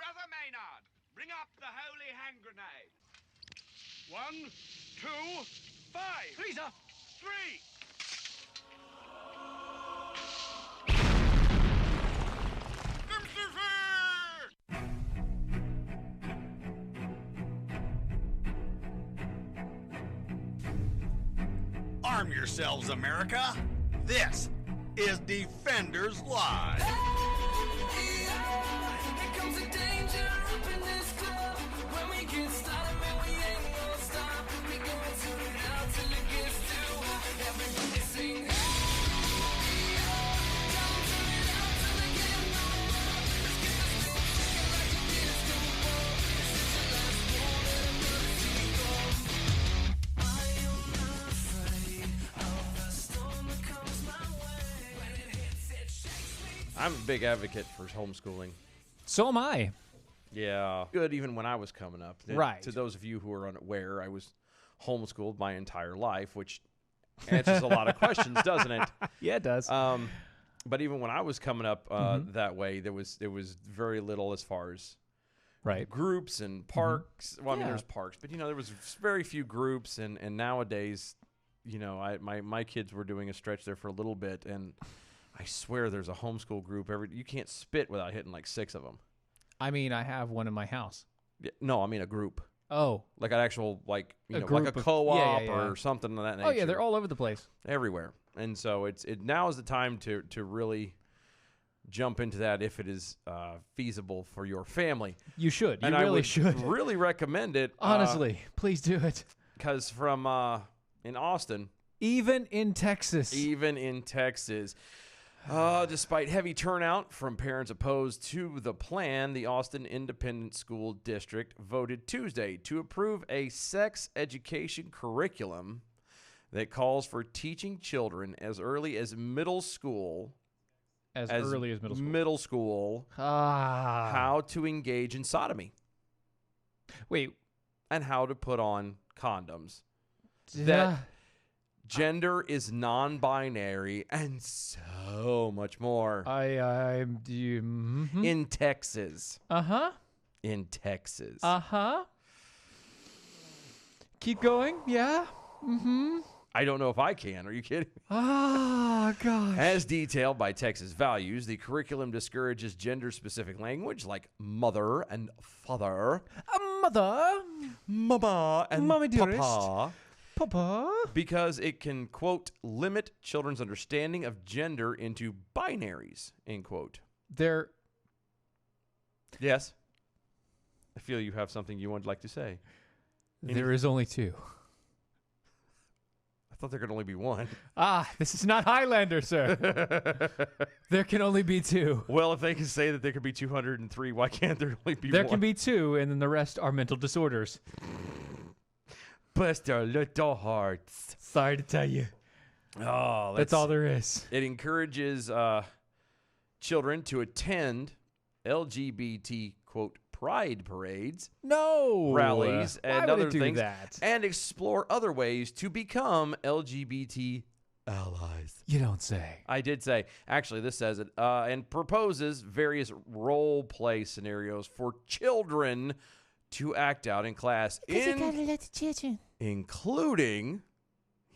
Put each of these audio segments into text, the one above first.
Brother Maynard, bring up the holy hand grenade. 1, 2, 5. 3, sir. 3. Arm yourselves, America. This is Defenders Live. I'm a big advocate for homeschooling. So am I. Yeah. Good even when I was coming up. Right. To those of you who are unaware, I was homeschooled my entire life, which answers a lot of questions, doesn't it? Yeah, it does. But even when I was coming up that way, there was very little as far as right. groups and parks. Well, I mean, Yeah. there's parks, but there was very few groups, and nowadays, my kids were doing a stretch there for a little bit, and I swear there's a homeschool group. You can't spit without hitting like 6 of them. I mean, I have one in my house. Yeah, no, I mean a group. Oh. Like an actual, like a group like a of- co-op yeah. or something of that nature. Oh, yeah, they're all over the place. everywhere. And so now is the time to really jump into that if it is feasible for your family. You should. You and really I would should. really recommend it. Honestly, please do it. Because from in Austin, Even in Texas. Despite heavy turnout from parents opposed to the plan, the Austin Independent School District voted Tuesday to approve a sex education curriculum that calls for teaching children as early as middle school, as early as middle school. How to engage in sodomy Wait. and how to put on condoms. Yeah. That gender is non-binary and so much more. In Texas. Uh-huh. In Texas. Uh-huh. Keep going. Yeah. I don't know if I can. Are you kidding me? Ah, gosh. As detailed by Texas Values, the curriculum discourages gender-specific language like mother and father, Mother. mama and Mommy dearest. papa, Papa. because it can, quote, limit children's understanding of gender into binaries, end quote. They're... Yes. I feel you have something you would like to say. There is only 2. I thought there could only be one. Ah, this is not Highlander, sir. There can only be 2. Well, if they can say that there could be 203, why can't there only be There one? can be 2, and then the rest are mental disorders. Bless their little hearts. Sorry to tell you. Oh, That's all there is. It encourages children to attend LGBT, quote, pride parades, No. rallies, Why and would other it do things, that? and explore other ways to become LGBT allies. You don't say. I did say, actually, this says it, and proposes various role play scenarios for children to act out in class, including,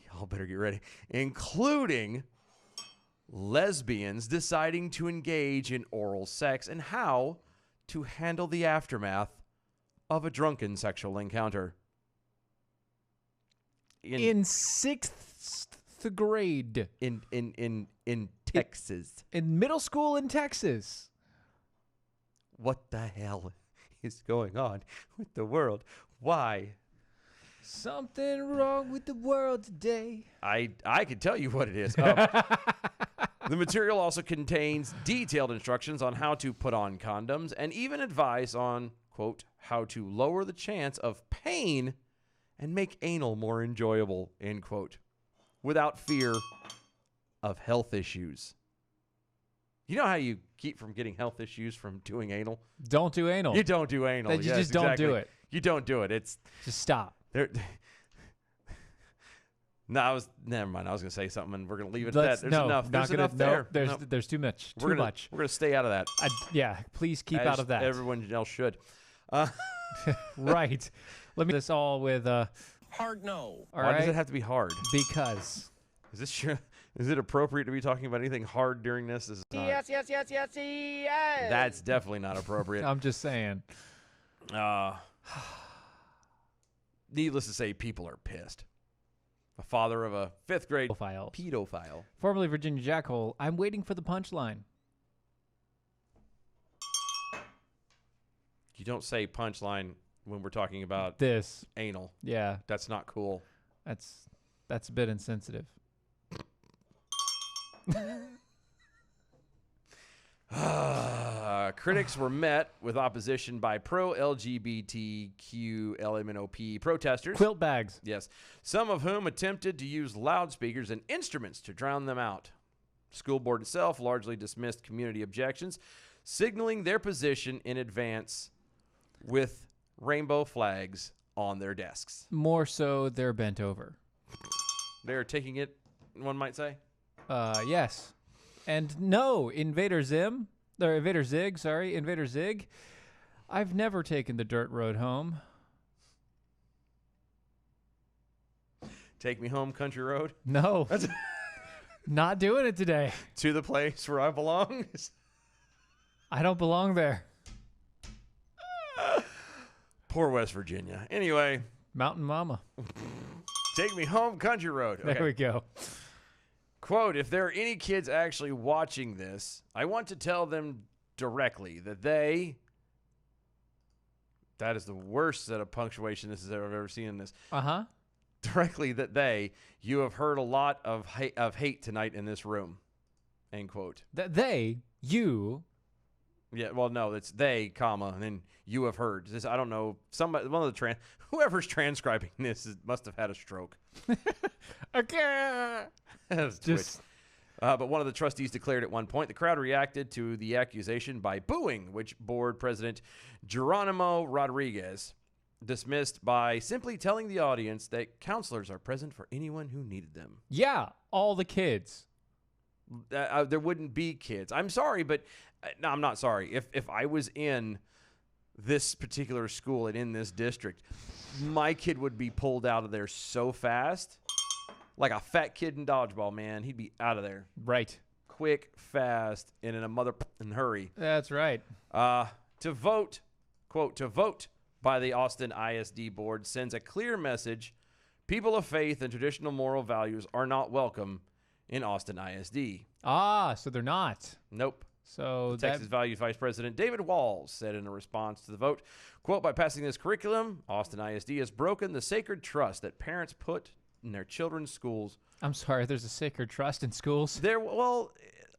y'all better get ready, including lesbians deciding to engage in oral sex and how to handle the aftermath of a drunken sexual encounter. In 6th grade. In Texas. In middle school in Texas. What the hell is going on with the world? Why? Something wrong with the world today. I can tell you what it is. The material also contains detailed instructions on how to put on condoms and even advice on, quote, how to lower the chance of pain and make anal more enjoyable, end quote, without fear of health issues. You know how you keep from getting health issues from doing anal? Don't do anal. You don't do anal. Then you Yes, just don't do exactly. it. You don't do it. It's Just stop. there. No, never mind. I was going to say something, and we're going to leave it at that. There's no, enough. not There's gonna, enough no, there. There's Nope. there's too much. We're Too gonna, much. We're going to stay out of that. Yeah, please keep out as of that. Everyone else should. Right. Let me this all with Hard no. all Why right? does it have to be hard? Because Is this sure? Is it appropriate to be talking about anything hard during this? This is not. Yes. That's definitely not appropriate. I'm just saying. Needless to say, people are pissed. The father of a 5th grade Profiles. pedophile. Formerly Virginia Jackhole. I'm waiting for the punchline. You don't say punchline when we're talking about This. anal. Yeah, That's not cool. that's a bit insensitive. Critics were met with opposition by pro-LGBTQ LMNOP protesters. Quilt bags. Yes, some of whom attempted to use loudspeakers and instruments to drown them out. School board itself largely dismissed community objections, signaling their position in advance with rainbow flags on their desks. More so, they're bent over. They're taking it, one might say. Yes. And no, Invader Zig, I've never taken the dirt road home. Take me home, country road. No. Not doing it today. To the place where I belong. I don't belong there. Poor West Virginia. Anyway, Mountain Mama. take me home, country road. There we go. Quote, if there are any kids actually watching this, I want to tell them directly that that is the worst set of punctuation I've ever seen in this. Uh-huh. Directly that you have heard a lot of hate tonight in this room. End quote. You. Yeah, well, no, it's they, comma, and then you have heard. This, I don't know. Whoever's transcribing this must have had a stroke. Okay. That's Just but one of the trustees declared at one point the crowd reacted to the accusation by booing, which board president Geronimo Rodriguez dismissed by simply telling the audience that counselors are present for anyone who needed them. yeah, all the kids. There wouldn't be kids. I'm sorry, but no, I'm not sorry. If I was in this particular school and in this district, my kid would be pulled out of there so fast. Like a fat kid in dodgeball, man. He'd be out of there. Right. Quick, fast, and in a and hurry. That's right. To vote, quote, to vote by the Austin ISD board sends a clear message. People of faith and traditional moral values are not welcome in Austin ISD. So they're not. Nope. So Texas Values Vice President David Walls said in a response to the vote, quote, by passing this curriculum, Austin ISD has broken the sacred trust that parents put in their children's schools. I'm sorry, there's a sacred trust in schools. Well,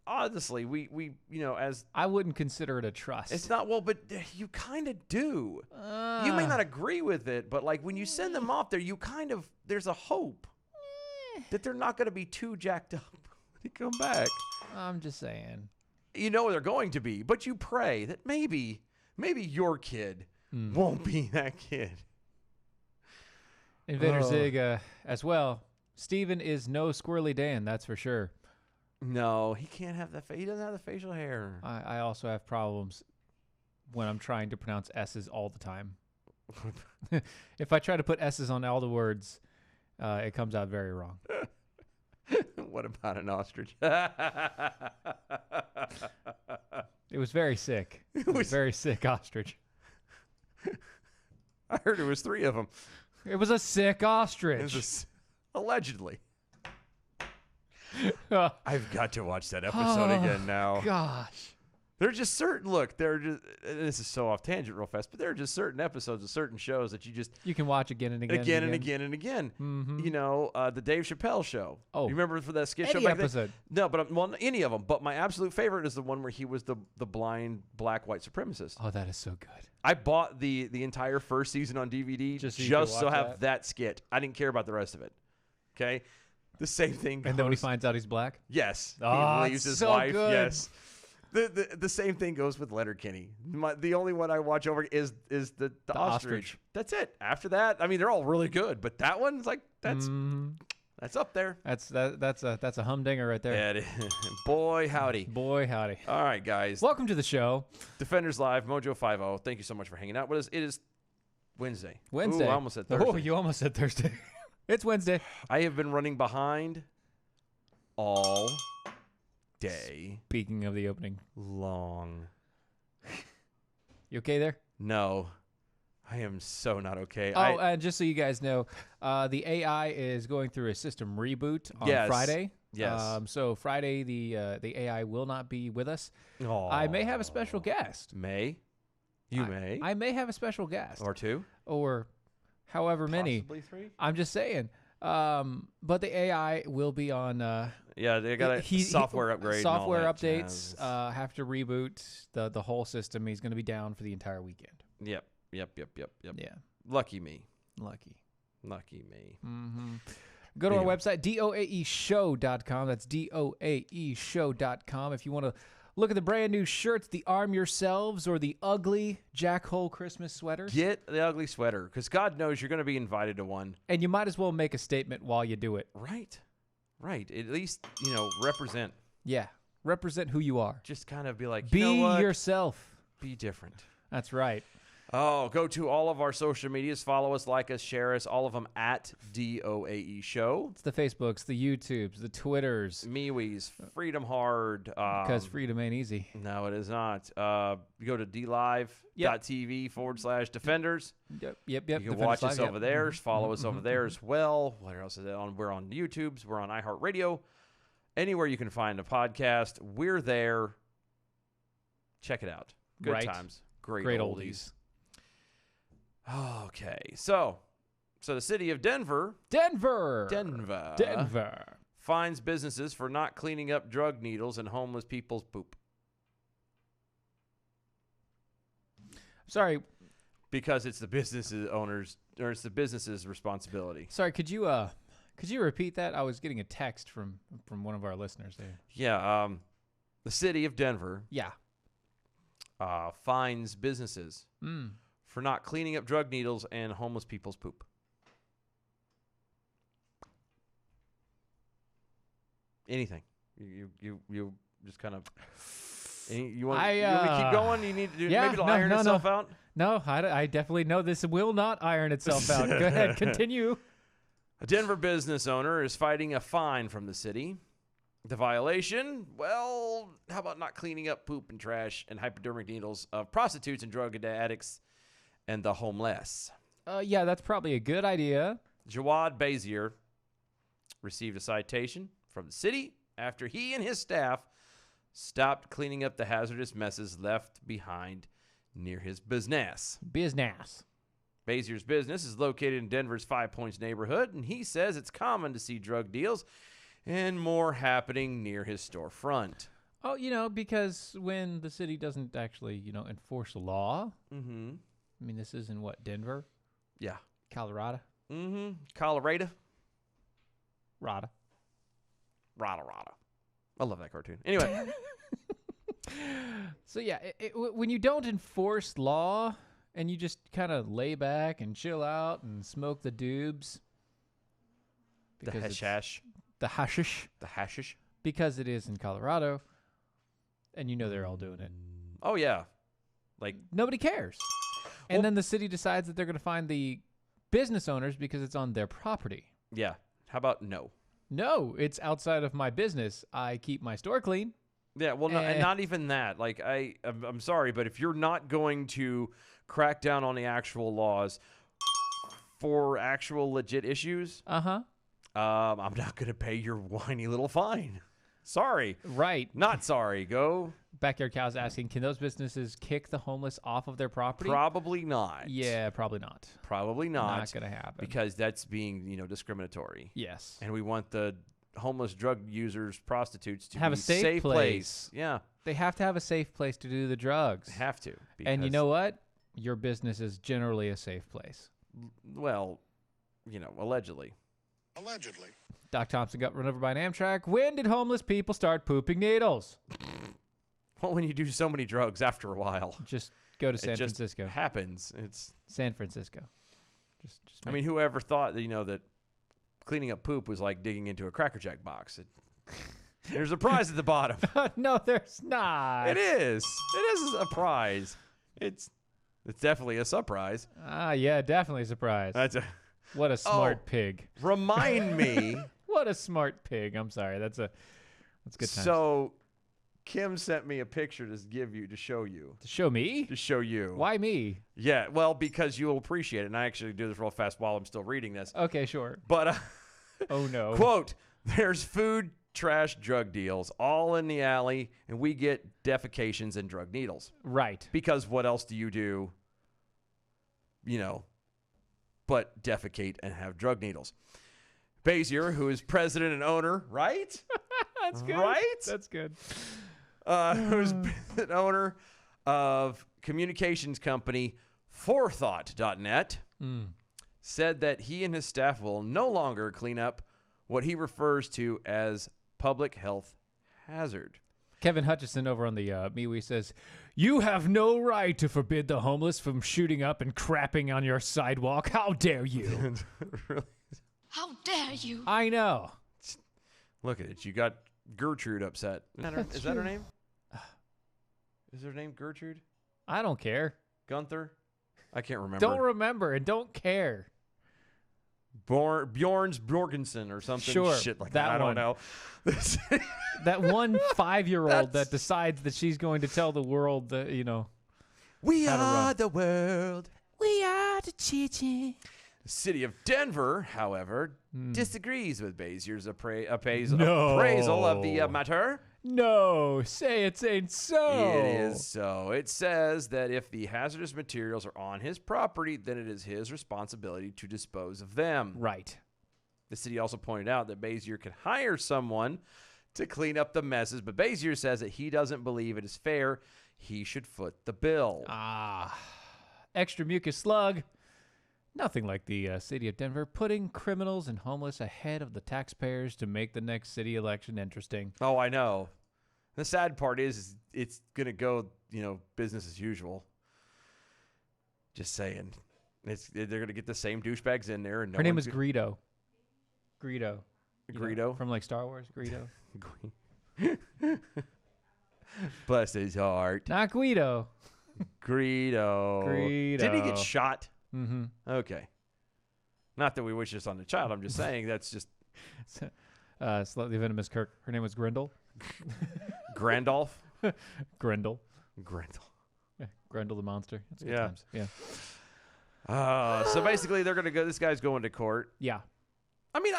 honestly, we as I wouldn't consider it a trust. it's not, well, but you kind of do. You may not agree with it, but like when you send them off there, there's a hope that they're not going to be too jacked up when they come back. I'm just saying. You know they're going to be, but you pray that maybe your kid won't be that kid. Invader Zig as well. Steven is no Squirrely Dan, that's for sure. No, he can't have that. He doesn't have the facial hair. I also have problems when I'm trying to pronounce S's all the time. If I try to put S's on all the words, it comes out very wrong. What about an ostrich? It was very sick. It was very sick ostrich. I heard it was 3 of them. It was a sick ostrich. Allegedly. I've got to watch that episode again now. Gosh. There's just certain this is so off tangent real fast, but there are just certain episodes of certain shows that you can watch again and again. Again and again and again. Mm-hmm. You know, the Dave Chappelle show. Oh. You remember for that skit Any show back episode. then? No, but any of them. But my absolute favorite is the one where he was the blind black white supremacist. Oh, that is so good. I bought the entire first season on DVD Just so you could so watch have that skit. I didn't care about the rest of it. Okay? The same thing goes. And then when he finds out he's black? Yes. Oh, he leaves it's his so wife. good. Yes. The same thing goes with Letterkenny. The only one I watch over is the ostrich. ostrich. That's it. After that, I mean, they're all really good, but that one's like, that's That's up there. That's a humdinger right there. Yeah, it is. Boy, howdy. Boy, howdy. All right, guys. Welcome to the show. Defenders Live, Mojo 50. Thank you so much for hanging out with us. It is Wednesday. Wednesday. Ooh, I almost said Thursday. Oh, you almost said Thursday. It's Wednesday. I have been running behind all day Speaking of the opening, long. you okay there? No, I am so not okay. Oh, just so you guys know, the AI is going through a system reboot on Yes. Friday. Yes. So Friday, the AI will not be with us. Aw. I may have a special guest. May? You may? I may have a special guest. Or two? Or however many. Possibly three? I'm just saying. But the AI will be on. Yeah, they got a software upgrade. and all Software that updates. jazz. Have to reboot the whole system. He's going to be down for the entire weekend. Yep. Yeah. Lucky me. Lucky. Lucky me. Mm-hmm. Go to Anyway. our website, doaeshow.com. That's doaeshow.com. If you want to look at the brand new shirts, the Arm Yourselves or the ugly Jackhole Christmas sweaters. Get the ugly sweater, because God knows you're going to be invited to one. And you might as well make a statement while you do it. Right. At least, represent. Yeah. Represent who you are. Just kind of be like, Be you know what? yourself. Be different. That's right. Oh, go to all of our social medias. Follow us, like us, share us. All of them at DOAE Show. It's the Facebooks, the YouTubes, the Twitters. MeWe's, Freedom Hard. Because freedom ain't easy. No, it is not. You go to dlive.tv/defenders. Yep. You can Defenders watch us Live, yep. over there. Follow us over there as well. What else is it on? We're on YouTubes. We're on iHeartRadio. Anywhere you can find a podcast, we're there. Check it out. Good Right. times. Great oldies. Okay. So the city of Denver Denver. fines businesses for not cleaning up drug needles and homeless people's poop. Sorry. Because it's the business's owners, or it's the business's responsibility. Sorry, could you repeat that? I was getting a text from one of our listeners there. Yeah, the city of Denver Yeah. fines businesses for not cleaning up drug needles and homeless people's poop. Anything. You just kind of. You want me to keep going? You need to do maybe it'll iron itself out. No, I definitely know this will not iron itself out. Go ahead, continue. A Denver business owner is fighting a fine from the city. The violation? Well, how about not cleaning up poop and trash and hypodermic needles of prostitutes and drug addicts and the homeless? Yeah, that's probably a good idea. Jawad Bazier received a citation from the city after he and his staff stopped cleaning up the hazardous messes left behind near his business. Bazier's business is located in Denver's Five Points neighborhood, and he says it's common to see drug deals and more happening near his storefront. Oh, because when the city doesn't actually, enforce the law. Mm-hmm. I mean, this is in what, Denver? Yeah. Colorado? Mm-hmm. Colorado. Rada. Rada. I love that cartoon. Anyway. So, yeah, when you don't enforce law and you just kind of lay back and chill out and smoke the doobs. The hashish. The hashish. The hashish. Because it is in Colorado. And they're all doing it. Oh, yeah. Like, nobody cares. And then the city decides that they're going to find the business owners because it's on their property. Yeah. How about no? No, it's outside of my business. I keep my store clean. Yeah, well, and not even that. Like, I'm sorry, but if you're not going to crack down on the actual laws for actual legit issues, I'm not going to pay your whiny little fine. Sorry. Right. Not sorry. Go. Backyard Cow's asking, can those businesses kick the homeless off of their property? Probably not. Yeah, probably not. Probably not. Not going to happen. Because that's being, discriminatory. Yes. And we want the homeless drug users, prostitutes to have be a safe place. Yeah. They have to have a safe place to do the drugs. Have to. And you know what? Your business is generally a safe place. Well, allegedly. Allegedly. Doc Thompson got run over by an Amtrak. When did homeless people start pooping needles? Well, when you do so many drugs after a while. Just go to San it just Francisco. Happens. It's San Francisco. Just I mean, whoever thought that, that cleaning up poop was like digging into a Cracker Jack box. There's a prize at the bottom. No, there's not. It is. It is a prize. It's definitely a surprise. Yeah, definitely a surprise. That's a, What a smart pig. remind me. What a smart pig. I'm sorry. That's good times. So, Kim sent me a picture to show you. To show me? To show you. Why me? Yeah, well, because you'll appreciate it. And I actually do this real fast while I'm still reading this. Okay, sure. But, Oh, no. quote, there's food, trash, drug deals all in the alley, and we get defecations and drug needles. Right. Because what else do you do, but defecate and have drug needles? Bazier, who is president and owner, right? That's good. Right? That's good. Who's the owner of communications company Forethought.net, said that he and his staff will no longer clean up what he refers to as public health hazard. Kevin Hutchison over on the MeWe says, "You have no right to forbid the homeless from shooting up and crapping on your sidewalk. How dare you?" Really? How dare you? I know. Look at it. You got Gertrude upset. Is that her name? Is her name Gertrude? I don't care. Gunther? I can't remember. Don't remember and don't care. Bjorns Bjorgensen or something. Sure, Shit like that that. I don't one. know. That one 5-year-old that That's- decides that she's going to tell the world that, We How to are run. the world. we are the chichi. The city of Denver, however, disagrees with Bazier's appraisal No. of the matter. No, say it ain't so. It is so. It says that if the hazardous materials are on his property, then it is his responsibility to dispose of them. Right. The city also pointed out that Bazier could hire someone to clean up the messes, but Bazier says that he doesn't believe it is fair. He should foot the bill. Extra mucus slug. Nothing like the city of Denver putting criminals and homeless ahead of the taxpayers to make the next city election interesting. Oh, I know. The sad part is it's going to go, business as usual. Just saying. They're going to get the same douchebags in there. And Her name is Greedo. Greedo. Greedo? From like Star Wars, Greedo. Bless his heart. Not Guido. Greedo. Greedo. Did he get shot? Mm-hmm. Okay. Not that we wish this on the child. I'm just saying that's just Slightly venomous Kirk. Her name was Grendel. Grandolph. Grendel. Grendel. Yeah, Grendel the monster. That's good Yeah. times. Yeah. So basically, they're gonna go. This guy's going to court. Yeah. I mean,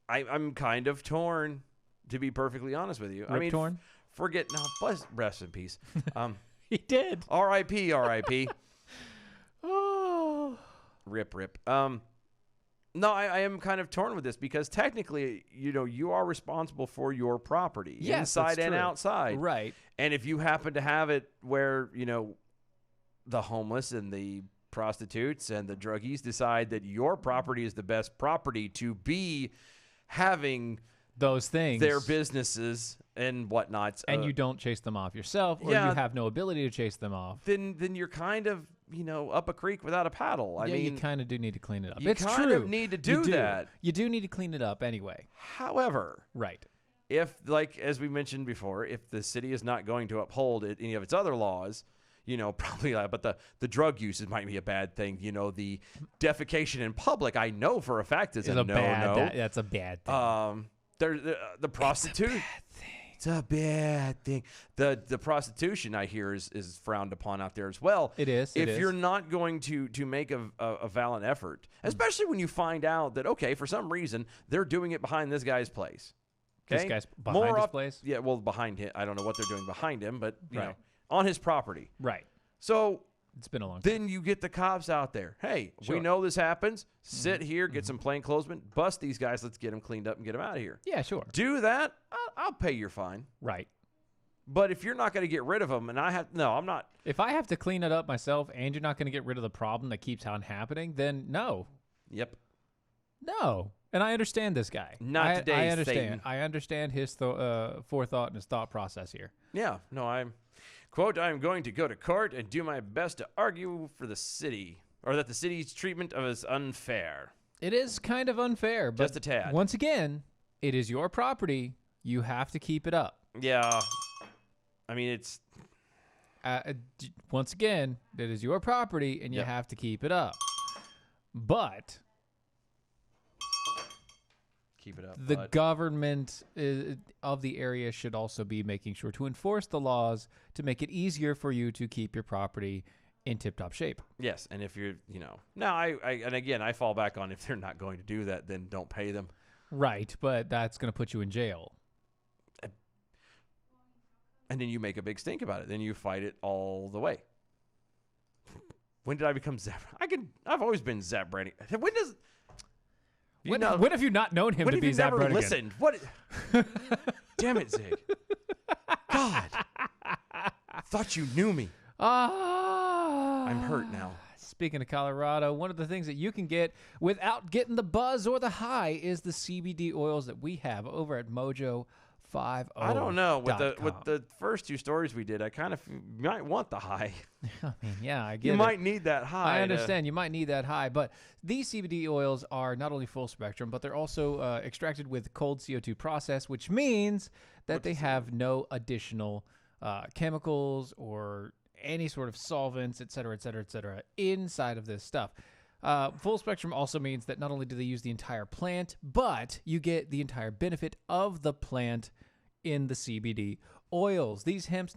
I'm kind of torn, to be perfectly honest with you. I mean, torn? forget no. Rest in peace. He did. R.I.P. R.I.P. Oh. Rip. No, I am kind of torn with this because technically, you are responsible for your property, Yes, inside that's and true. outside. Right. And if you happen to have it where, the homeless and the prostitutes and the druggies decide that your property is the best property to be having Those things. their businesses and whatnot, and you don't chase them off yourself, or yeah. you have no ability to chase them off. then you're kind of, up a creek without a paddle. I mean, you kind of do need to clean it up. you It's kind true. of need to You do that. You do need to clean it up anyway. However, Right. if, as we mentioned before, if the city is not going to uphold any of its other laws, probably, but the drug uses might be a bad thing. The defecation in public, I know for a fact is a no-no. That's a bad thing. The prostitute. It's a bad thing. The prostitution, I hear, is frowned upon out there as well. It is. If you're not going to make a valiant effort, especially when you find out that, okay, for some reason, they're doing it behind this guy's place. Okay? This guy's behind his place? Yeah, well, behind him. I don't know what they're doing behind him, but, Right. on his property. Right. So It's been a long time. then you get the cops out there. Hey, we Sure. know this happens. Sit here, get some plainclothesmen, bust these guys. Let's get them cleaned up and get them out of here. Yeah, sure. Do that, I'll pay your fine. Right. But if you're not going to get rid of them, and I'm not. If I have to clean it up myself and you're not going to get rid of the problem that keeps on happening, then no. Yep. No. And I understand this guy. Not today, I understand. Satan. I understand his forethought and his thought process here. Yeah. No, I'm going to go to court and do my best to argue for the city. or that the city's treatment of is unfair. It is kind of unfair, but Just a tad. once again, it is your property. You have to keep it up. Yeah. I mean, it's Once again, it is your property, and you Yep. have to keep it up. But keep it up. the bud. government of the area should also be making sure to enforce the laws to make it easier for you to keep your property in tip-top shape. Yes, and if you're, now and again, I fall back on if they're not going to do that, then don't pay them. Right, but that's going to put you in jail. And then you make a big stink about it. Then you fight it all the way. When did I become Zap? I've always been Zap Brannigan. When does When have you not known him when to have be you Zap never Brannigan? listened? What? Damn it, Zig. God. Thought you knew me. I'm hurt now. Speaking of Colorado, one of the things that you can get without getting the buzz or the high is the CBD oils that we have over at Mojo 50. I don't know. With the first two stories we did, I kind of might want the high. I mean, yeah, I get You it. might need that high. I understand you might need that high, but these CBD oils are not only full spectrum, but they're also extracted with cold CO2 process, which means that they have no additional chemicals or any sort of solvents, et cetera, inside of this stuff. Full spectrum also means that not only do they use the entire plant, but you get the entire benefit of the plant in the CBD oils. These hemp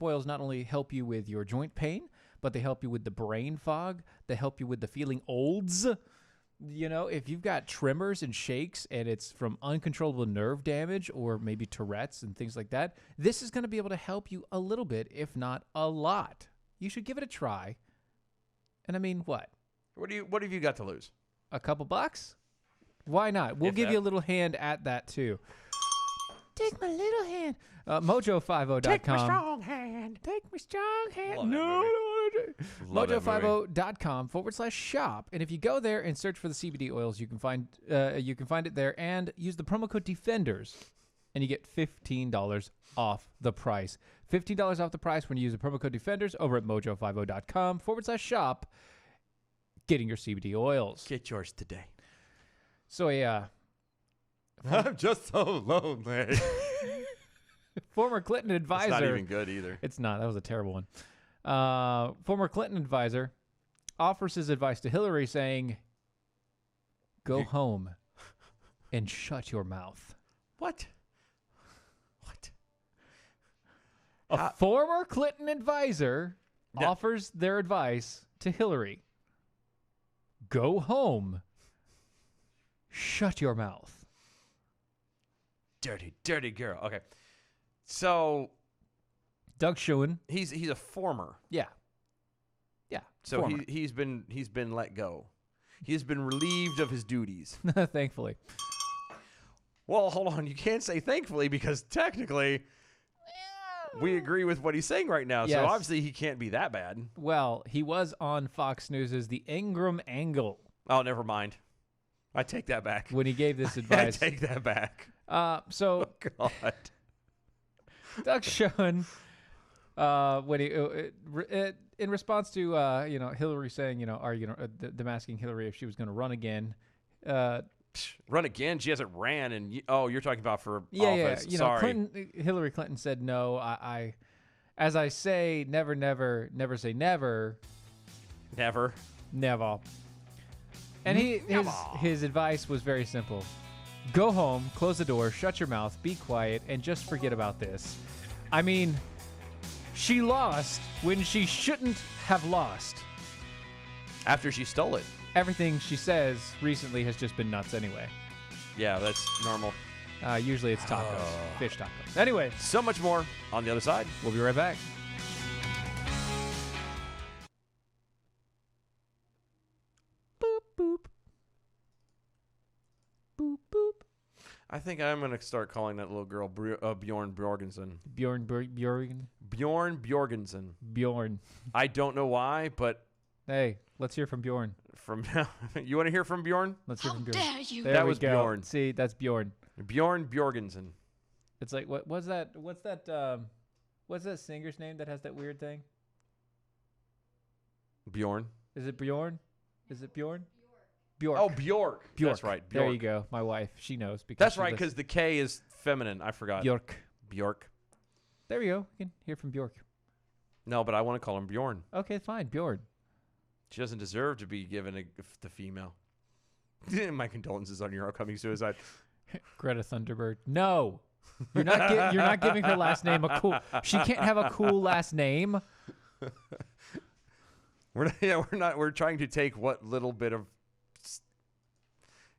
oils not only help you with your joint pain, but they help you with the brain fog. They help you with the feeling olds. If you've got tremors and shakes and it's from uncontrollable nerve damage or maybe Tourette's and things like that, this is going to be able to help you a little bit, if not a lot. You should give it a try. And I mean, what? What have you got to lose? A couple bucks? Why not? We'll If give that. you a little hand at that too. Take my little hand. Mojo50.com. Take my strong hand. Take my strong hand. Love that No, movie. Love that movie. Mojo50.com/shop. And if you go there and search for the CBD oils, you can find it there and use the promo code DEFENDERS and you get $15 off the price. $15 off the price when you use the promo code DEFENDERS over at mojo50.com/shop. Getting your CBD oils. Get yours today. So I'm just so lonely. former Clinton advisor. It's not even good either. It's not. That was a terrible one. Former Clinton advisor offers his advice to Hillary saying, go home and shut your mouth. What? A former Clinton advisor offers their advice to Hillary. Go home. Shut your mouth. Dirty, dirty girl. Okay. So Doug Schoen. he's a former. Yeah. Yeah. So former. he's been let go. He's been relieved of his duties. Thankfully. Well, hold on. You can't say thankfully because technically we agree with what he's saying right now. Yes. So obviously he can't be that bad. Well, he was on Fox News' The Ingram Angle Oh, never mind. I take that back. when he gave this I advice. take that back. So God. Doug Schoen, when he in response to Hillary saying, are you them asking Hillary if she was going to run again? Run again? She hasn't ran, and you're talking about for Yeah. office. Sorry. Hillary Clinton said no. I as I say, never say never. Never. Never. And his advice was very simple. Go home, close the door, shut your mouth, be quiet, and just forget about this. I mean, she lost when she shouldn't have lost. After she stole it. Everything she says recently has just been nuts anyway. Yeah, that's normal. Usually it's taco, fish taco. Anyway, So much more on the other side. we'll be right back. Boop, boop. Boop, boop. I think I'm going to start calling that little girl Bjorn Bjorgensen. Bjorn. Bjorn Bjorgensen. Bjorn. I don't know why, but Hey, let's hear from Bjorn. from now, you want to hear from Bjorn? Let's hear How from Bjorn. dare you? There That we was go. Bjorn. See, that's Bjorn. Bjorn Bjorgensen. It's like what's that singer's name that has that weird thing? Bjorn. Is it Bjorn? Is it Bjorn? Bjork. Oh, Bjork. Bjork. That's right. Bjork. There you go. My wife. She knows because That's she right, listens. because the K is feminine. I forgot. Bjork. Bjork. There we go. We can hear from Bjork. No, but I want to call him Bjorn. Okay, fine. Bjorn. She doesn't deserve to be given the female. My condolences on your upcoming suicide. Greta Thunderbird. No. You're not you're not giving her last name a cool. She can't have a cool last name. We're trying to take what little bit of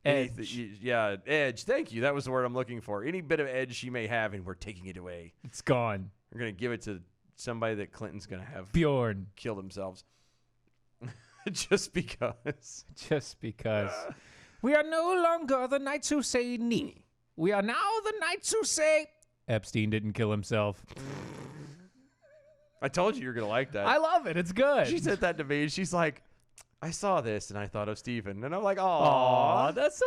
Edge. edge. Thank you. That was the word I'm looking for. Any bit of edge she may have, and we're taking it away. It's gone. We're gonna give it to somebody that Clinton's gonna have Bjorn. kill themselves. Just because. Just because. We are no longer the knights who say nee. We are now the knights who say Epstein didn't kill himself. I told you you're gonna like that. I love it. It's good. She said that to me, and she's like, I saw this and I thought of Stephen. And I'm like, Aw, aw. that's so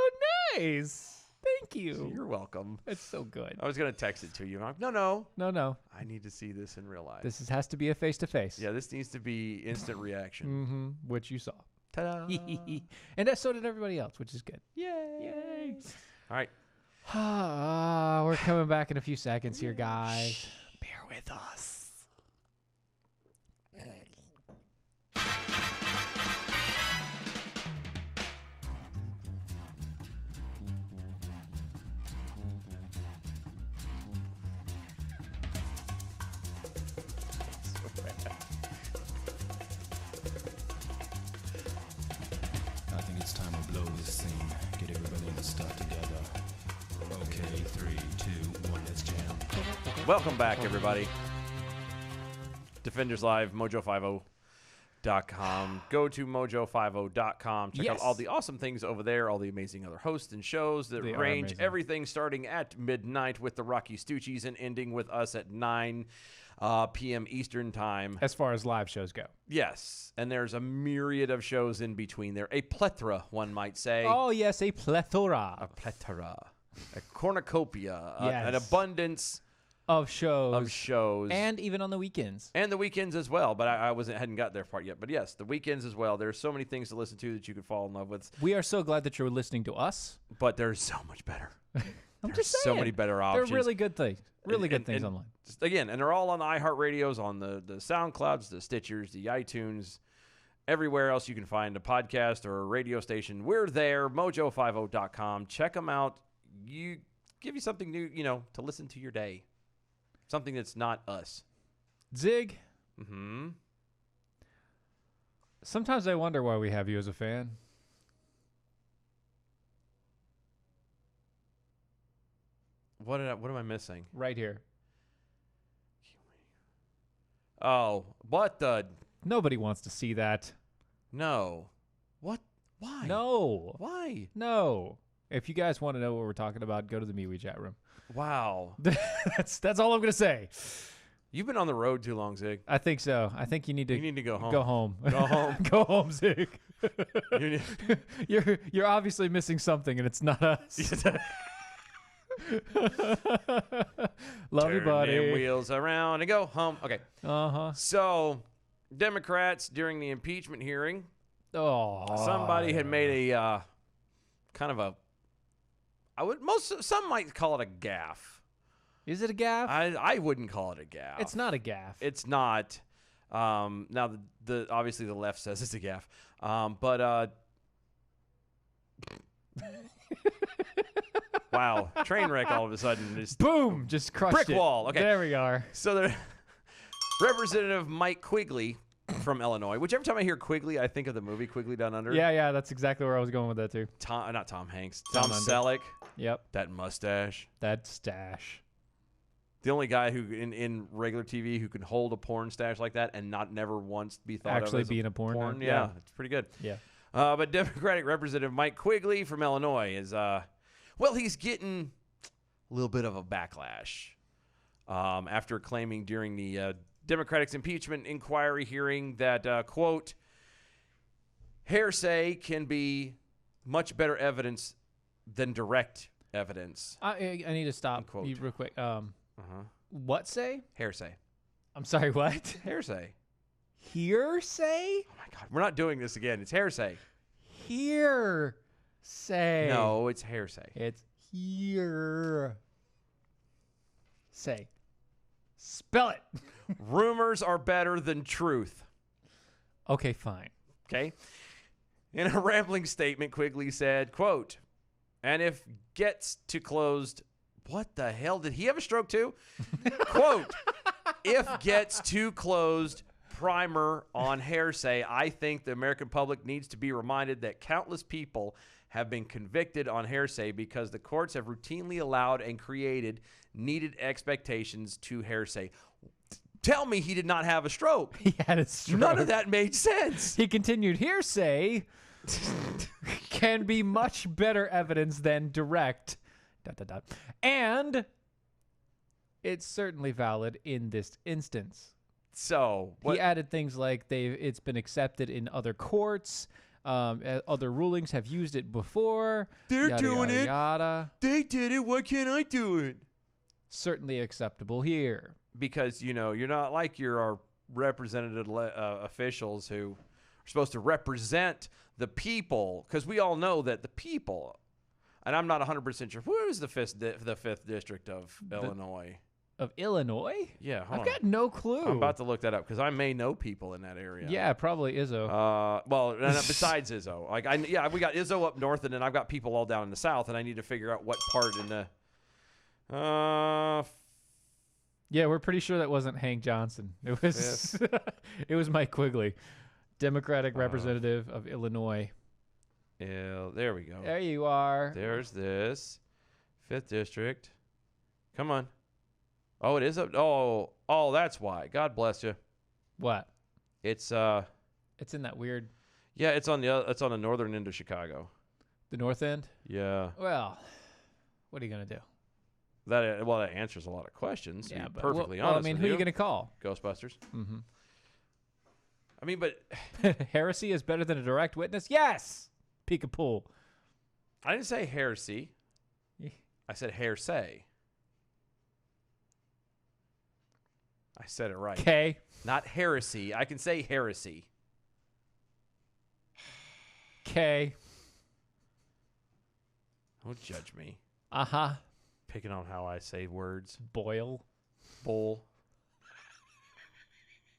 nice. Thank you. You're welcome. It's so good. I was going to text it to you. I'm like, no. No. I need to see this in real life. Has to be a face-to-face. Yeah, this needs to be instant reaction. Mm-hmm. Which you saw. Ta-da. And so did everybody else, which is good. Yay. All right. We're coming back in a few seconds here, guys. Bear with us. I think it's time to blow this scene. Get everybody in the stuff together. Okay, 3, 2, 1, let's jam. Welcome back, everybody. Defenders Live, mojo50.com. Go to mojo50.com. Check out Yes. all the awesome things over there, all the amazing other hosts and shows that They are range amazing. everything starting at midnight with the Rocky Stoochies and ending with us at 9 p.m. Eastern Time. As far as live shows go. Yes, and there's a myriad of shows in between there. A plethora, one might say. Oh, yes, a plethora A plethora. A cornucopia. An Yes. abundance of shows. of shows. And even on the weekends. And the weekends as well, but I hadn't got their part yet. But yes, the weekends as well. There's so many things to listen to that you could fall in love with. We are so glad that you're listening to us. But there's so much better. I'm There's just so saying. many better options. They're really good things. Really good And- things and online. just again, and they're all on the iHeartRadios, on the SoundClouds, the Stitchers, the iTunes, everywhere else you can find a podcast or a radio station. We're there, mojo50.com. Check them out. You give you something new, to listen to your day. Something that's not us. Zig, Mm-hmm. sometimes I wonder why we have you as a fan. What am I missing? Right here. Oh, what the? Nobody wants to see that. No. What? Why? No. Why? No. If you guys want to know what we're talking about, go to the MeWe chat room. Wow. That's all I'm going to say. You've been on the road too long, Zig. I think so. I think you need to You need to go home. Go home. Go home. Go home, Zig. You need- You're obviously missing something, and it's not us. Love you, Turn buddy. them wheels around and go home. Okay. Uh-huh. So, Democrats during the impeachment hearing, Oh. somebody had made a kind of a. Some might call it a gaffe. Is it a gaffe? I wouldn't call it a gaffe. It's not a gaffe. It's not. Now the obviously the left says it's a gaffe. But wow, train wreck all of a sudden. Just Boom! Just crushed Brick it. wall. Okay. There we are. So the Representative Mike Quigley from Illinois, which every time I hear Quigley, I think of the movie Quigley Down Under. Yeah, that's exactly where I was going with that too. Not Tom Hanks. Down Tom Under. Selleck. Yep. That mustache. That stash. The only guy who in regular TV who can hold a porn stash like that and not never once be thought Actually of as be in a porn. Yeah, Yeah. it's pretty good. Yeah. But Democratic Representative Mike Quigley from Illinois is, he's getting a little bit of a backlash after claiming during the Democratic's impeachment inquiry hearing that, quote, hearsay can be much better evidence than direct evidence. I need to stop Unquote. you real quick. Uh-huh. What say? Hearsay. I'm sorry, what? Hearsay. hearsay? Oh my God, we're not doing this again. It's hearsay. Hearsay. No, it's hearsay. It's hearsay. Spell it. Rumors are better than truth. Okay, fine. Okay. In a rambling statement, Quigley said, quote, and if gets to closed, what the hell? Did he have a stroke too? Quote, if gets too closed, primer on hearsay, I think the American public needs to be reminded that countless people have been convicted on hearsay because the courts have routinely allowed and created needed expectations to hearsay. Tell me he did not have a stroke. He had a stroke. None of that made sense. He continued, hearsay can be much better evidence than direct. ... And it's certainly valid in this instance. So He added things like it's been accepted in other courts. Other rulings have used it before. They're yada, doing yada, it. Yada. They did it. Why can't I do it? Certainly acceptable here. Because, you're not like our representative officials who are supposed to represent the people. Because we all know that the people, and I'm not 100% sure, where is the 5th district of Illinois? Of Illinois? Yeah, hold I've on. got no clue. I'm about to look that up because I may know people in that area. Yeah, probably Izzo. Well, and besides Izzo, we got Izzo up north, and then I've got people all down in the south, and I need to figure out what part in the. Yeah, we're pretty sure that wasn't Hank Johnson. It was it was Mike Quigley, Democratic representative of Illinois. There we go. There you are. There's this 5th district. Come on. Oh, it is up. Oh, that's why. God bless you. What? It's It's in that weird yeah, it's on the northern end of Chicago. the north end. Yeah. Well, what are you gonna do? That answers a lot of questions. To be but perfectly well, I honest. mean, with who are you you gonna call? Ghostbusters. Mm-hmm. I mean, but Heresy is better than a direct witness. Yes. Peek-a-poo. I didn't say heresy. I said hearsay. I said it right. Okay. Not heresy. I can say heresy. Okay. Don't judge me. Uh-huh. Picking on how I say words. Boil. Bull.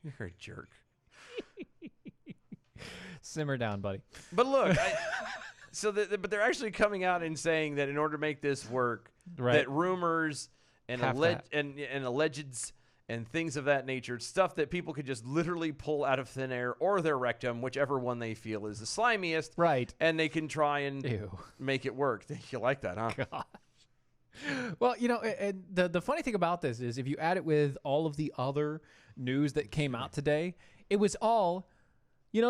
You're a jerk. Simmer down, buddy. But look, but they're actually coming out and saying that in order to make this work, Right. that rumors and Half that. and allegeds and things of that nature, stuff that people could just literally pull out of thin air or their rectum, whichever one they feel is the slimiest, Right. and they can try and Ew. make it work. You like that, huh? God. Well, and the funny thing about this is if you add it with all of the other news that came out today, it was all,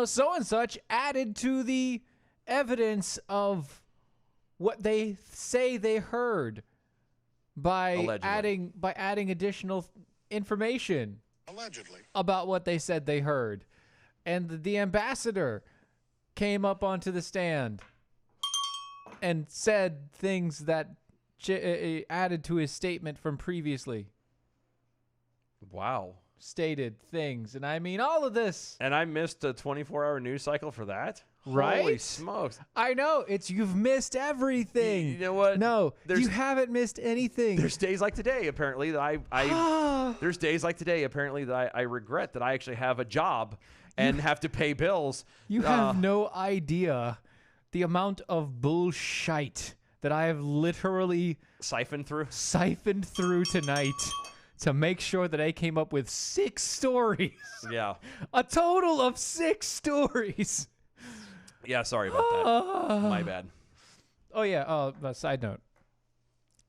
so and such added to the evidence of what they say they heard by Allegedly. adding additional information Allegedly. about what they said they heard. And the ambassador came up onto the stand and said things that added to his statement from previously Wow. stated things. And I mean, all of this. And I missed a 24-hour news cycle for that? Right? Holy smokes. I know. You've missed everything. You know what? No, There's- you haven't missed anything. There's days like today, apparently, that there's days like today, apparently, that I regret that I actually have a job and have to pay bills. You have no idea the amount of bullshit that I have literally siphoned through. siphoned through tonight to make sure that I came up with 6 stories. Yeah. A total of 6 stories. Yeah, sorry about that. My bad. Oh yeah. Side note.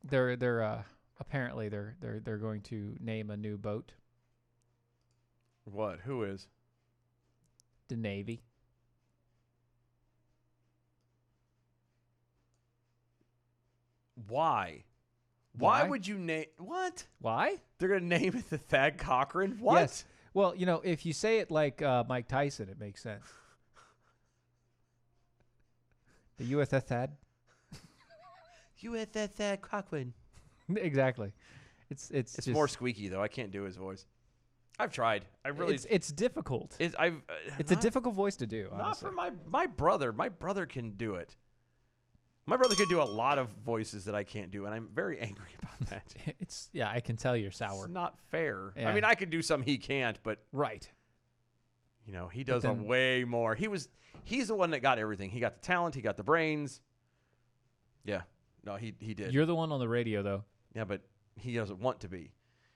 They're apparently they're going to name a new boat. What? Who is? The Navy. Why? Why? Why would you name what? Why? They're gonna name it the Thad Cochran? What? Yes. Well, if you say it like Mike Tyson, it makes sense. The USS Thad. USS Thad Cochran. Exactly. It's It's just, more squeaky though. I can't do his voice. I've tried. I really. It's difficult. It's It's a difficult voice to do. Not Honestly. for my brother. My brother can do it. My brother can do a lot of voices that I can't do, and I'm very angry about that. It's I can tell you're sour. It's not fair. Yeah. I mean, I can do some he can't, but Right. he does then- way more. He's the one that got everything. He got the talent. He got the brains. Yeah. No, he did. You're the one on the radio though. Yeah, but he doesn't want to be.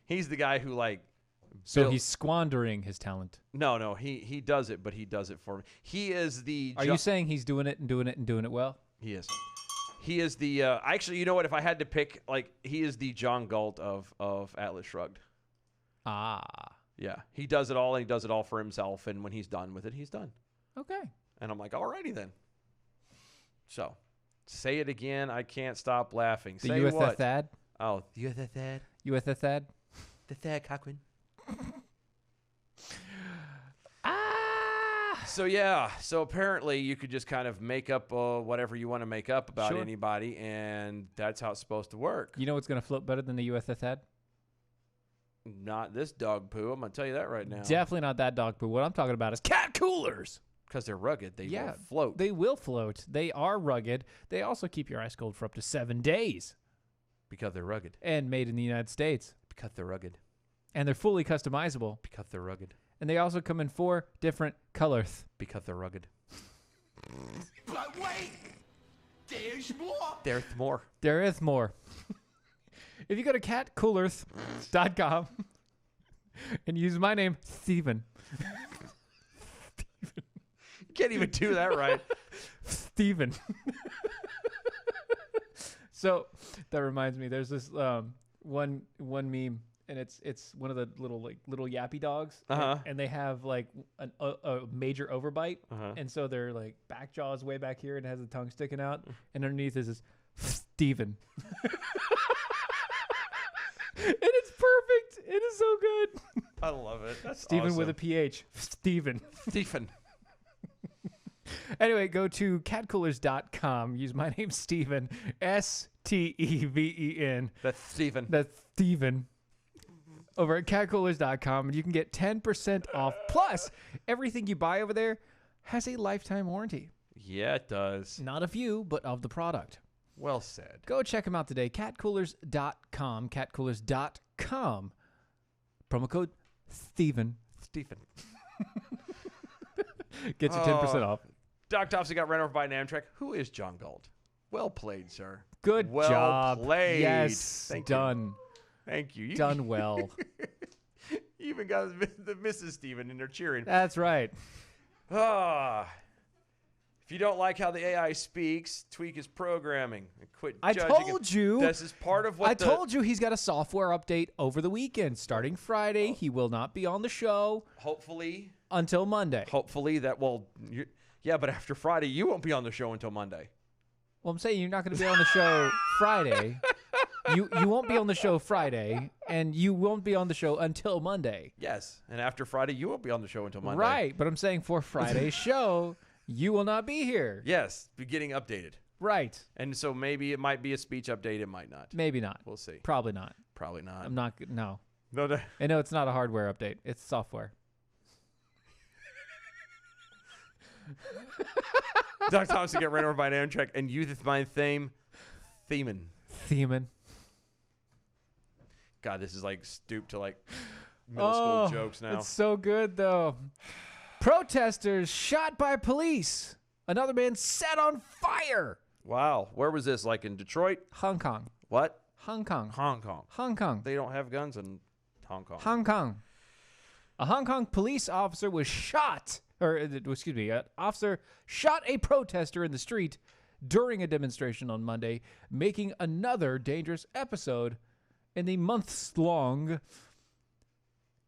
He's the guy who So built- he's squandering his talent. No, he does it, but he does it for me. He is the. Are you saying he's doing it and doing it and doing it well? He is. He is the. Actually, you know what? If I had to pick, he is the John Galt of Atlas Shrugged. Ah. Yeah, he does it all, and he does it all for himself. And when he's done with it, he's done. Okay. And I'm like, alrighty then. So, say it again. I can't stop laughing. The Say USS what? Thad. Oh, the USS Thad. USS Thad. The Thad Cochran. Ah. So yeah, so apparently you could just kind of make up whatever you want to make up about Sure. anybody, and that's how it's supposed to work. You know what's gonna float better than the USS Thad? Not this dog poo. I'm gonna tell you that right now. Definitely not that dog poo. What I'm talking about is cat coolers. Because they're rugged, they Yeah, will float. They will float. They are rugged. They also keep your ice cold for up to 7 days. Because they're rugged. And made in the United States. Because they're rugged. And they're fully customizable. Because they're rugged. And they also come in 4 different colors. Because they're rugged. But wait! There's more! There's more. There is more. If you go to catcoolers.com and use my name, Steven. You can't even do that right. Steven. So that reminds me, there's this one meme, and it's one of the little yappy dogs, Uh-huh. and they have like a major overbite, Uh-huh. and so their like back jaw is way back here and has the tongue sticking out, and underneath is this Steven. And it's perfect. It is so good. I love it. That's Steven with a awesome. PH. Steven. Stephen. Anyway, go to catcoolers.com. Use my name, Steven. Steven. That's Stephen. That's Steven. Over at catcoolers.com, and you can get 10% off. Plus, everything you buy over there has a lifetime warranty. Yeah, it does. Not of you, but of the product. Well said. Go check them out today. Catcoolers.com. Catcoolers.com. Promo code Steven. Stephen. Gets you 10% off. Doc Thompson got ran over by an Amtrak. Who is John Galt? Well played, sir. Good well job. played. Yes, Thank you. done. Thank you. Done well. You even got the Mrs. Steven in there cheering. That's right. Ah. If you don't like how the AI speaks, tweak his programming and quit I judging him. told you. This is part of what I told you he's got a software update over the weekend. Starting Friday, he will not be on the show Hopefully until Monday. that will... Yeah, but after Friday, you won't be on the show until Monday. Well, I'm saying you're not going to be on the show Friday. You won't be on the show Friday, and you won't be on the show until Monday. Yes, and after Friday, you won't be on the show until Monday. Right, but I'm saying for Friday's show, you will not be here. Yes, be getting updated. Right. And so maybe it might be a speech update. It might not. Maybe not. We'll see. Probably not. Probably not. I'm not. No. No. I know it's not a hardware update. It's software. Doc Thompson get ran over by an Amtrak and Youth is my theme. Themin. Themin. God, this is like stooped to like middle school jokes now. It's so good though. Protesters shot by police. Another man set on fire. Wow. Where was this? Like in Detroit? Hong Kong. What? Hong Kong. Hong Kong. Hong Kong. They don't have guns in Hong Kong. Hong Kong. A Hong Kong police officer was shot, an officer shot a protester in the street during a demonstration on Monday, making another dangerous episode in the months-long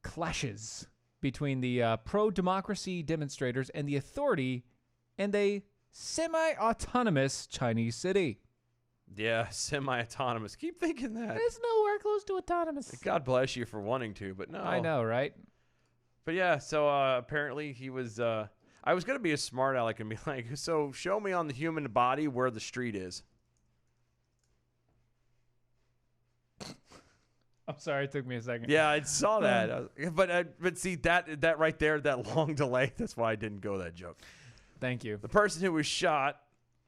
clashes between the pro-democracy demonstrators and the authority in a semi-autonomous Chinese city. Yeah, semi-autonomous. Keep thinking that. It's nowhere close to autonomous. God bless you for wanting to, but no. I know, right? But yeah, so apparently he was. I was gonna be a smart aleck and be like, so show me on the human body where the street is. I'm sorry, it took me a second. Yeah, I saw that. But see that right there, that long delay. That's why I didn't go that joke. Thank you. The person who was shot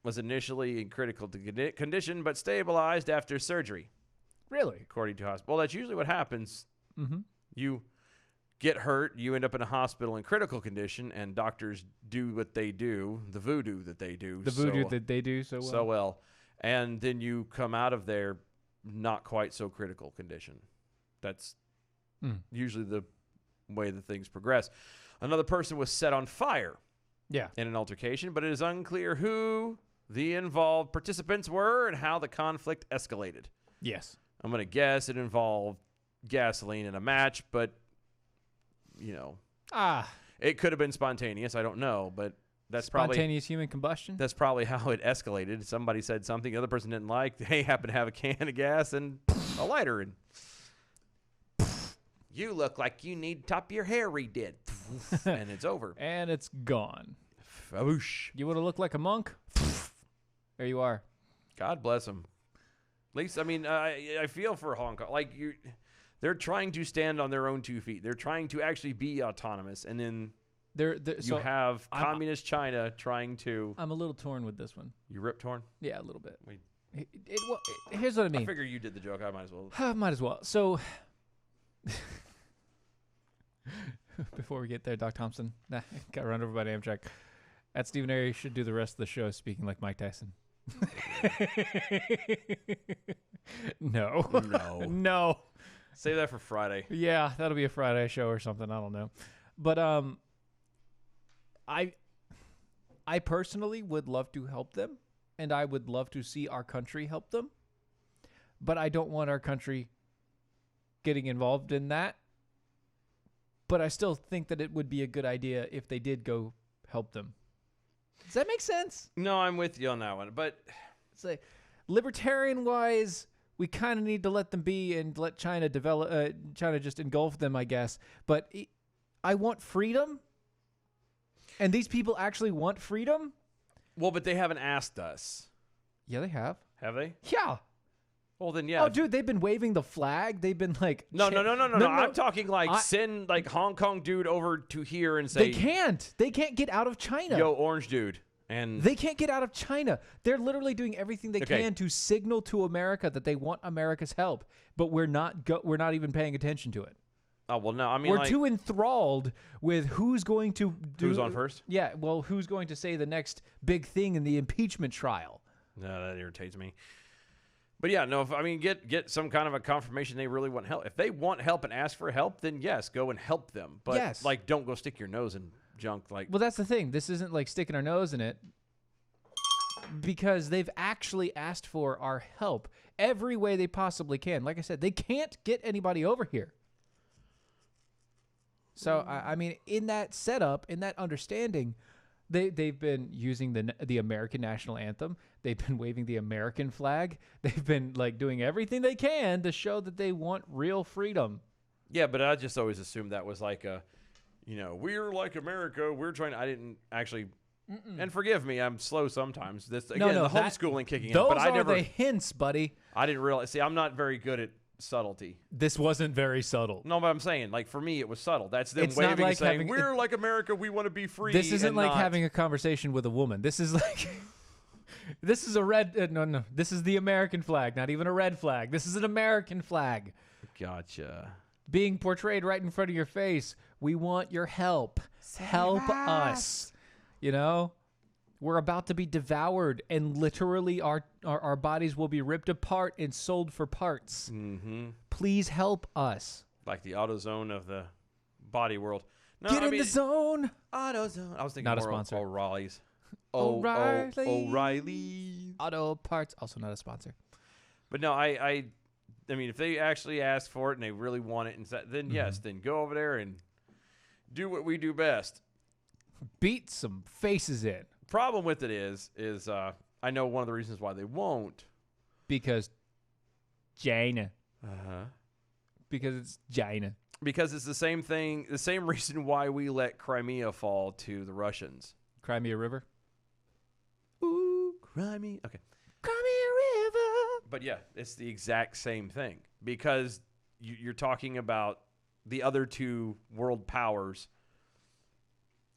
was initially in critical condition, but stabilized after surgery, Really? according to hospital. Well, that's usually what happens. Mm-hmm. You get hurt, you end up in a hospital in critical condition, and doctors do what they do, the voodoo that they do. The voodoo that they do so well. so well. And then you come out of there not quite so critical condition. That's usually the way that things progress. Another person was set on fire Yeah. in an altercation, but it is unclear who the involved participants were and how the conflict escalated. Yes. I'm going to guess it involved gasoline and a match, but, it could have been spontaneous. I don't know, but that's Spontaneous human combustion? That's probably how it escalated. Somebody said something the other person didn't like. They happen to have a can of gas and a lighter, and you look like you need top of your hair redid, and it's over. And it's gone. Faboosh. You would have looked like a monk? There you are. God bless them. At least, I mean, I feel for Hong Kong. Like, they're trying to stand on their own 2 feet. They're trying to actually be autonomous, and then you have communist China trying to. I'm a little torn with this one. You rip torn? Yeah, a little bit. Here's what I mean. I figure you did the joke. I might as well. Might as well. So, before we get there, Doc Thompson, got run over by an Amtrak. At Stephen Airy should do the rest of the show speaking like Mike Tyson. No. No. Save that for Friday. Yeah, that'll be a Friday show or something. I don't know. But I personally would love to help them, and I would love to see our country help them. But I don't want our country getting involved in that. But I still think that it would be a good idea if they did go help them. Does that make sense? No, I'm with you on that one. But it's like, libertarian-wise, we kind of need to let them be and let China develop. China just engulf them, I guess. But I want freedom, and these people actually want freedom. Well, but they haven't asked us. Yeah, they have. Have they? Yeah. Well, then, yeah. Oh, dude, they've been waving the flag. They've been like... No. I'm talking like send like Hong Kong dude over to here and say... They can't. They can't get out of China. Yo, orange dude. And they can't get out of China. They're literally doing everything they can to signal to America that they want America's help, but we're not even paying attention to it. Oh, well, no, I mean, we're too enthralled with who's going to do... Who's on first? Yeah, well, who's going to say the next big thing in the impeachment trial? No, that irritates me. But yeah, no, get some kind of a confirmation they really want help. If they want help and ask for help, then yes, go and help them. But like, don't go stick your nose in junk. Like, well, that's the thing. This isn't like sticking our nose in it, because they've actually asked for our help every way they possibly can. Like I said, they can't get anybody over here. So I mean, in that setup, in that understanding, they've been using the American national anthem. They've been waving the American flag. They've been like doing everything they can to show that they want real freedom. Yeah, but I just always assumed that was like a, we're like America. We're trying. I didn't actually. And forgive me, I'm slow sometimes. This again, the homeschooling kicking in. But I never. Those are the hints, buddy. I didn't realize. See, I'm not very good at subtlety. This wasn't very subtle. No, but I'm saying, like, for me, it was subtle. That's them waving and saying, we're like America, we want to be free. This isn't like having a conversation with a woman. This is like, this is a red, no. This is the American flag, not even a red flag. This is an American flag. Gotcha. Being portrayed right in front of your face. We want your help. Help us. We're about to be devoured, and literally our bodies will be ripped apart and sold for parts. Mm-hmm. Please help us. Like the AutoZone of the body world. No, Get in the zone. AutoZone. I was thinking not more a sponsor. O'Reilly's. O'Reilly's. Auto Parts, also not a sponsor. But no, I mean, if they actually ask for it and they really want it, then yes, then go over there and do what we do best. Beat some faces in. Problem with it is I know one of the reasons why they won't. Because China. Uh-huh. Because it's China. Because it's the same thing, the same reason why we let Crimea fall to the Russians. Crimea River? Ooh, Crimea. Okay. Crimea River. But yeah, it's the exact same thing. Because you're talking about the other two world powers,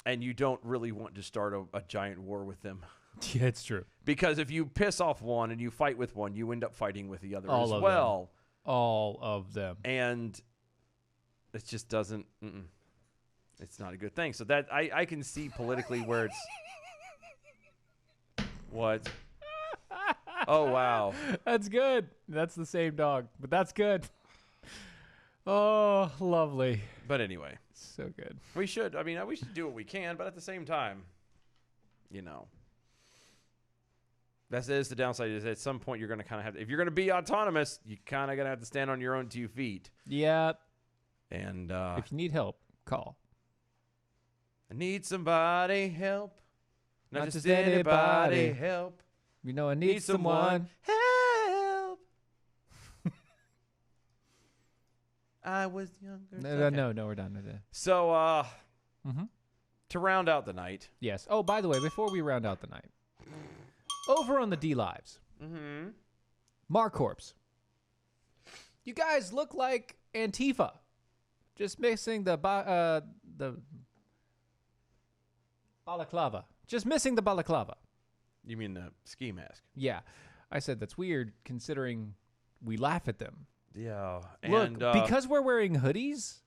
and you don't really want to start a giant war with them. Yeah, it's true. Because if you piss off one and you fight with one, you end up fighting with the other All as of well. All of them. And it just doesn't. It's not a good thing. So that I can see politically where it's. What? Oh wow. That's good. That's the same dog, but that's good. Oh, lovely. But anyway, So good. we should. I mean, we should do what we can, but at the same time, that is the downside. Is at some point you're going to kind of have. If you're going to be autonomous, you kind of going to have to stand on your own 2 feet. Yeah. And If you need help, call. I need somebody help. Not, Not just just anybody anybody. help. You know, I need someone. help. I was younger. No, we're done with it. So, Mhm. to round out the night. Yes. Oh, by the way, before we round out the night, over on the D Lives, Mm-hmm. Marcorps. You guys look like Antifa, just missing the balaclava. Just missing the balaclava. You mean the ski mask? Yeah, I said that's weird considering we laugh at them. Yeah. Look, And, because we're wearing hoodies,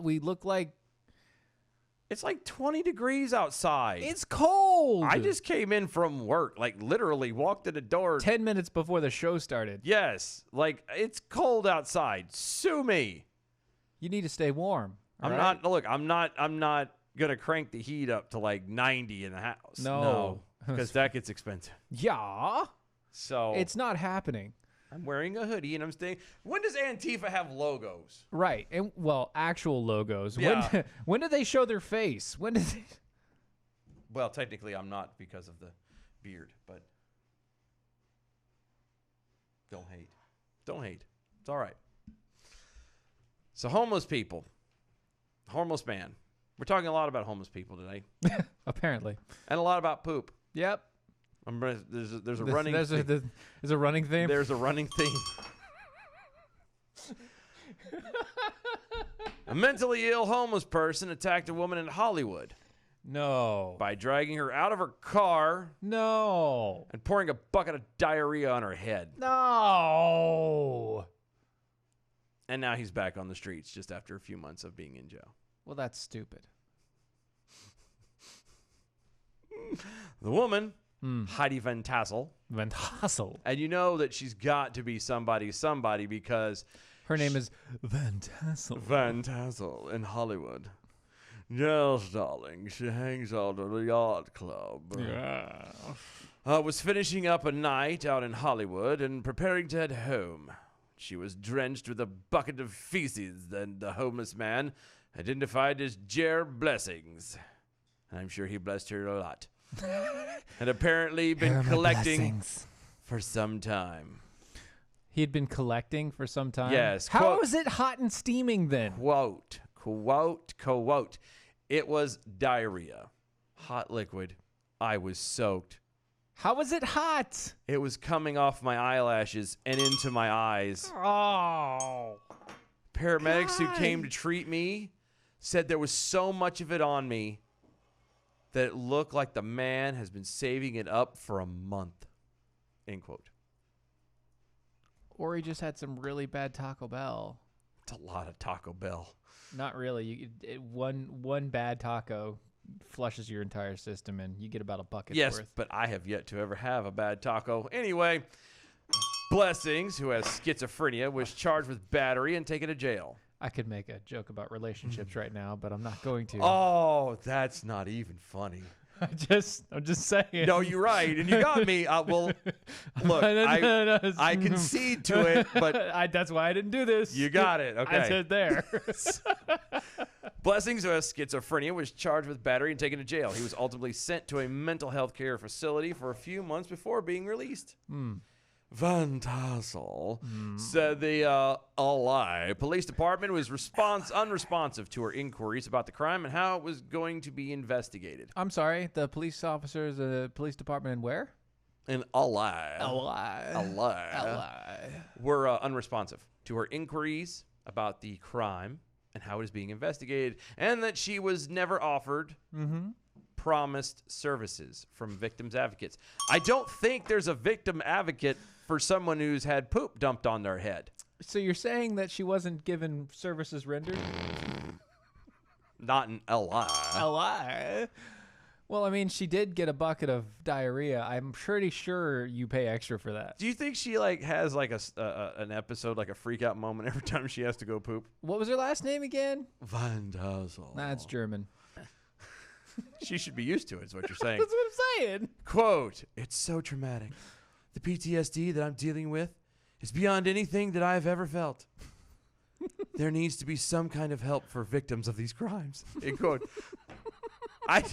we look like it's like 20 degrees outside. it's cold. I just came in from work, like literally walked to the door. 10 minutes before the show started. Yes, like it's cold outside. Sue me. You need to stay warm. I'm alright? not. Look, I'm not gonna crank the heat up to like 90 in the house. No. because that gets expensive. Yeah, So it's not happening. I'm wearing a hoodie and I'm staying. When does Antifa have logos? Right. And well, actual logos. Yeah. When did they show their face? When did they? Well, technically, I'm not because of the beard, but don't hate. Don't hate. It's all right. So homeless people, homeless man. We're talking a lot about homeless people today, Apparently. and a lot about poop. Yep. There's a running. There's a running theme. There's a running theme. A mentally ill homeless person attacked a woman in Hollywood No. by dragging her out of her car No. and pouring a bucket of diarrhea on her head. No. And now he's back on the streets just after a few months of being in jail. Well, that's stupid. The woman, Heidi Van Tassel, Van Tassel. and you know that she's got to be somebody because Her name is Van Tassel. Van Tassel in Hollywood. Yes, darling, she hangs out at the yacht club. Yeah. Was finishing up a night out in Hollywood and preparing to head home. She was drenched with a bucket of feces, and the homeless man identified as Jer Blessings. I'm sure he blessed her a lot. Had apparently been collecting for some time. He had been collecting for some time? Yes, How quote- was it hot and steaming then? Quote. It was diarrhea. Hot liquid. I was soaked. How was it hot? It was coming off my eyelashes and into my eyes. Oh. Paramedics who came to treat me said there was so much of it on me that it looked like the man has been saving it up for a month. End quote. Or he just had some really bad Taco Bell. It's a lot of Taco Bell. Not really. One bad taco flushes your entire system, and you get about a bucket Yes, worth. but I have yet to ever have a bad taco. Anyway, Blessings, who has schizophrenia, was charged with battery and taken to jail. I could make a joke about relationships right now, but I'm not going to. Oh, that's not even funny. I'm just saying. No, you're right, and you got me. Well, look, I concede to it, but that's why I didn't do this. you got it. Okay. I said there. Blessings, who has schizophrenia, was charged with battery and taken to jail. He was ultimately sent to a mental health care facility for a few months before being released. Van Tassel said the LA police department was unresponsive to her inquiries about the crime and how it was going to be investigated. I'm sorry. The police officers, the police department, in where? In LA. LA. were unresponsive to her inquiries about the crime and how it is being investigated, and that she was never offered promised services from victims advocates. I don't think there's a victim advocate for someone who's had poop dumped on their head. So you're saying that she wasn't given services rendered? Not in LI. LI. Well, I mean, she did get a bucket of diarrhea. I'm pretty sure you pay extra for that. Do you think she like has like an episode, like a freak out moment every time she has to go poop? What was her last name again? Van Tassel. That's German. She should be used to it, is what you're saying. That's what I'm saying. Quote, "It's so traumatic. The PTSD that I'm dealing with is beyond anything that I've ever felt. There needs to be some kind of help for victims of these crimes." End quote. I'm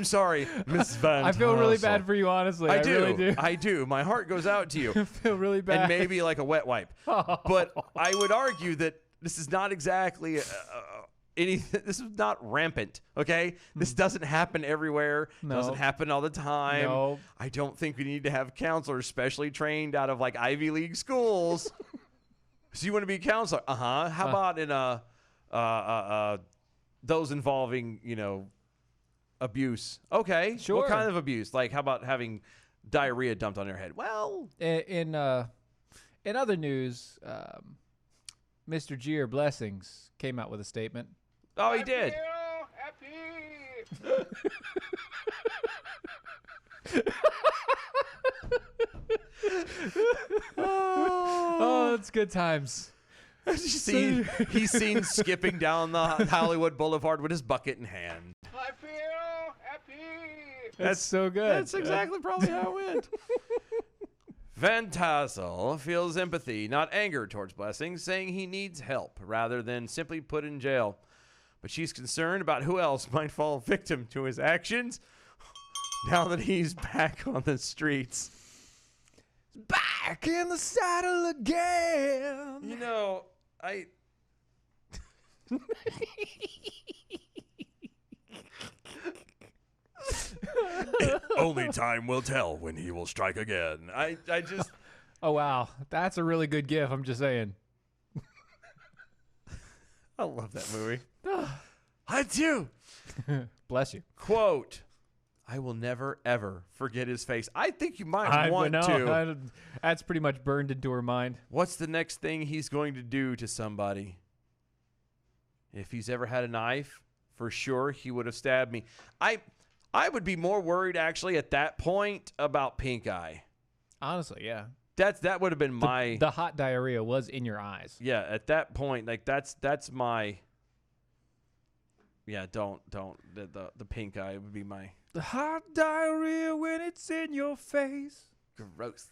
sorry, Miss Van I feel really Tassel. bad for you, honestly. I really do. I do. My heart goes out to you. I feel really bad. And maybe like a wet wipe. But I would argue that this is not exactly anything. This is not rampant, okay? This doesn't happen everywhere. No. Doesn't happen all the time. No. I don't think we need to have counselors specially trained out of like Ivy League schools. So you want to be a counselor? How about in those involving, abuse? Okay. Sure. What kind of abuse? Like, how about having diarrhea dumped on your head? Well, In other news, Mr. Gier Blessings came out with a statement. oh, he did. Oh, it's good times. He's seen skipping down the Hollywood Boulevard with his bucket in hand. I feel happy. That's so good. That's exactly probably how it went. Van Tassel feels empathy, not anger, towards Blessings, saying he needs help rather than simply put in jail. But she's concerned about who else might fall victim to his actions now that he's back on the streets. Back in the saddle again. Only time will tell when he will strike again. I just... Oh, wow. That's a really good gif, I'm just saying. I love that movie. I do. Bless you. Quote, "I will never, ever forget his face." I think you might want to. That's pretty much burned into her mind. What's the next thing he's going to do to somebody? If he's ever had a knife, for sure he would have stabbed me. I would be more worried actually at that point about pink eye. Honestly, yeah. That would have been my The hot diarrhea was in your eyes. yeah, at that point, like that's my yeah, don't the pink eye would be my The hot diarrhea when it's in your face. gross.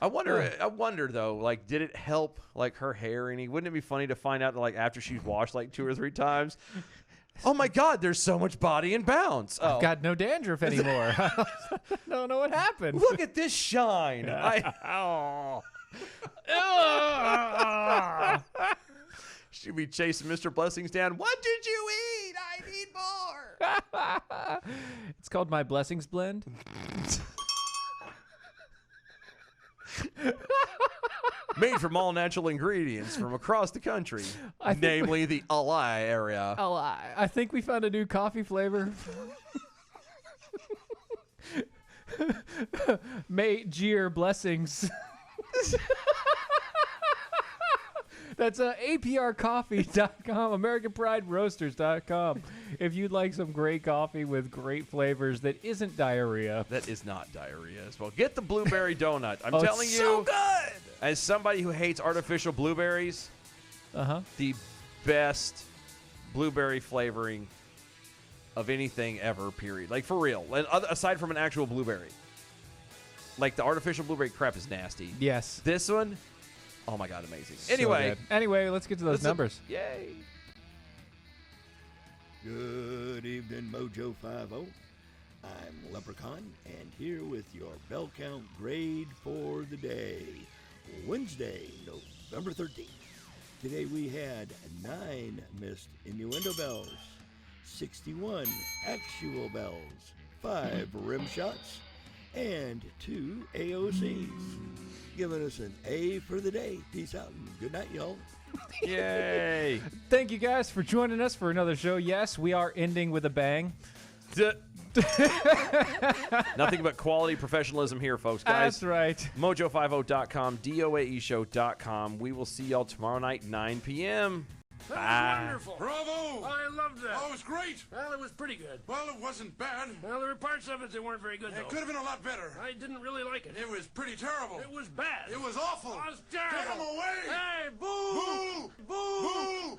I wonder though, like, did it help like her hair any? Wouldn't it be funny to find out that like after she's washed like 2 or 3 times, oh my God, there's so much body and bounce. Oh, I've got no dandruff anymore. I don't know what happened. look at this shine. She'd be chasing Mr. Blessings down. What did you eat? I need more. It's called My Blessings Blend. Made from all natural ingredients from across the country, namely the Alai area. Oh, I think we found a new coffee flavor. Mate Gier Blessings. That's APRcoffee.com, AmericanPrideRoasters.com. If you'd like some great coffee with great flavors that isn't diarrhea. That is not diarrhea as well. Get the blueberry donut. I'm Oh, telling it's you, so good. As somebody who hates artificial blueberries, the best blueberry flavoring of anything ever, period. Like, for real. And aside from an actual blueberry. Like, the artificial blueberry crap is nasty. Yes. This one, oh my God, amazing. So Anyway. good. Anyway, let's get to those numbers. Yay. Good evening, Mojo 50. I'm Leprechaun, and here with your bell count grade for the day. Wednesday, November 13th. Today we had 9 missed innuendo bells, 61 actual bells, 5 rim shots, and 2 AOCs. Giving us an A for the day. Peace out and good night, y'all. Yay! Thank you guys for joining us for another show. Yes, we are ending with a bang. Nothing but quality professionalism here, folks. Guys, That's right. Mojo50.com, DOAEshow.com. We will see y'all tomorrow night, 9 p.m. That was wonderful. Bravo! I loved that. Oh, it was great. Well, it was pretty good. Well, it wasn't bad. Well, there were parts of it that weren't very good, though. It could have been a lot better. I didn't really like it. It was pretty terrible. It was bad. It was awful. It was terrible. Get him away! Hey, boo! Boo! Boo! Boo!